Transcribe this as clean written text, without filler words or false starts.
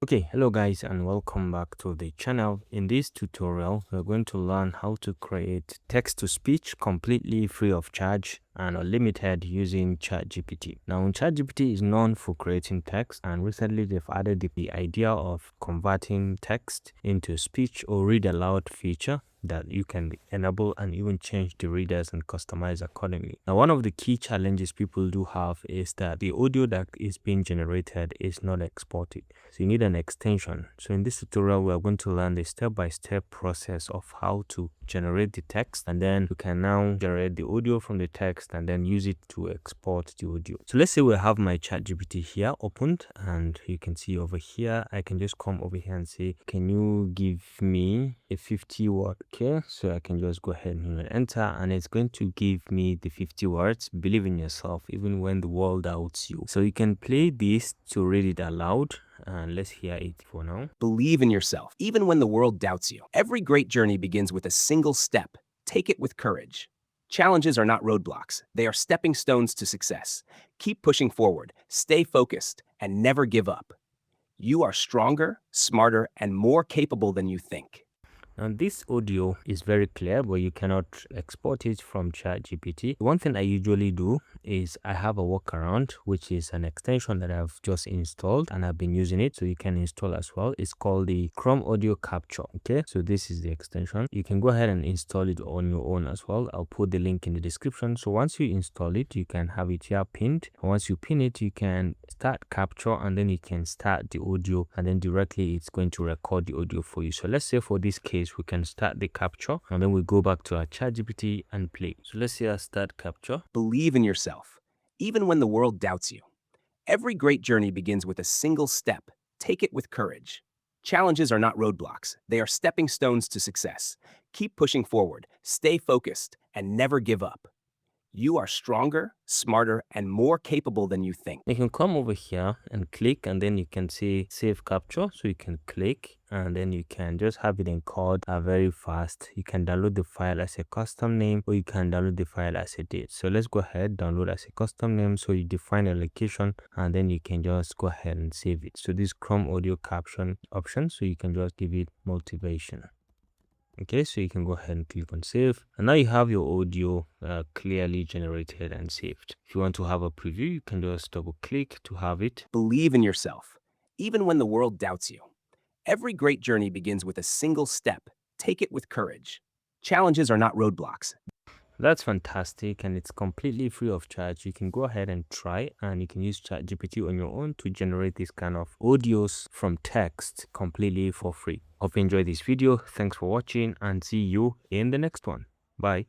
Okay, hello guys and welcome back to the channel. In this tutorial, we're going to learn how to create text-to-speech completely free of charge and unlimited using ChatGPT. Now, ChatGPT is known for creating text, and recently they've added the idea of converting text into speech or read aloud feature that you can enable and even change the readers and customize accordingly. Now, one of the key challenges people do have is that the audio that is being generated is not exported. So you need an extension. So in this tutorial, we are going to learn the step-by-step process of how to generate the text, and then you can now generate the audio from the text and then use it to export the audio. So let's say we have my ChatGPT here opened, and you can see over here, I can just come over here and say, can you give me a 50 word? Okay, so I can just go ahead and enter, and it's going to give me the 50 words. Believe in yourself even when the world doubts you. So you can play this to read it aloud, and let's hear it for now. Believe in yourself, even when the world doubts you. Every great journey begins with a single step. Take it with courage. Challenges are not roadblocks, they are stepping stones to success. Keep pushing forward, stay focused, and never give up. You are stronger, smarter, and more capable than you think. Now this audio is very clear, but you cannot export it from ChatGPT. One thing I usually do is I have a workaround, which is an extension that I've just installed and I've been using it, so you can install as well. It's called the Chrome Audio Capture. Okay, so this is the extension. You can go ahead and install it on your own as well. I'll put the link in the description. So once you install it, you can have it here pinned. And once you pin it, you can start capture, and then you can start the audio, and then directly it's going to record the audio for you. So let's say for this case, we can start the capture, and then we go back to our ChatGPT and play. So let's say I start capture. Believe in yourself, even when the world doubts you. Every great journey begins with a single step. Take it with courage. Challenges are not roadblocks, they are stepping stones to success. Keep pushing forward, stay focused, and never give up. You are stronger, smarter, and more capable than you think. You can come over here and click, and then you can see save capture. So you can click, and then you can just have it encode very fast. You can download the file as a custom name, or you can download the file as a date. So let's go ahead, download as a custom name. So you define a location, and then you can just go ahead and save it. So this Chrome audio caption option, so you can just give it motivation. Okay, so you can go ahead and click on save, and now you have your audio clearly generated and saved. If you want to have a preview, you can just double click to have it. Believe in yourself, even when the world doubts you. Every great journey begins with a single step. Take it with courage. Challenges are not roadblocks. That's fantastic, and it's completely free of charge. You can go ahead and try, and you can use ChatGPT on your own to generate this kind of audios from text completely for free. Hope you enjoyed this video. Thanks for watching, and see you in the next one. Bye.